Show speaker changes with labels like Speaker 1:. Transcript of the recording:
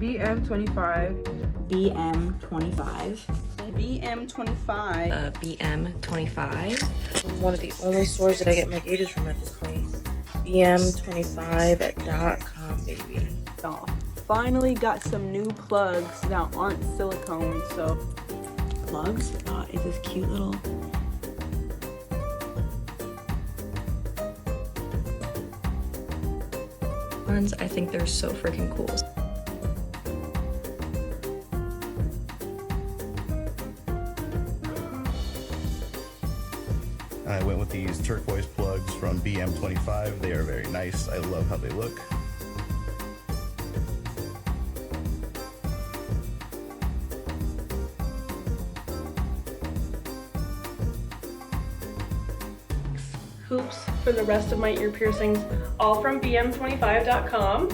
Speaker 1: BM25.
Speaker 2: BM25.
Speaker 3: BM25.
Speaker 4: BM25. One of the only stores that I get my gauges from at this place. BM25.com, baby.
Speaker 3: Oh, finally got some new plugs that aren't silicone, so.
Speaker 2: Plugs. It's this cute little.
Speaker 4: Ones, I think they're so freaking cool.
Speaker 5: I went with these turquoise plugs from BM25. They are very nice. I love how they look.
Speaker 6: Hoops for the rest of my ear piercings, all from BM25.com.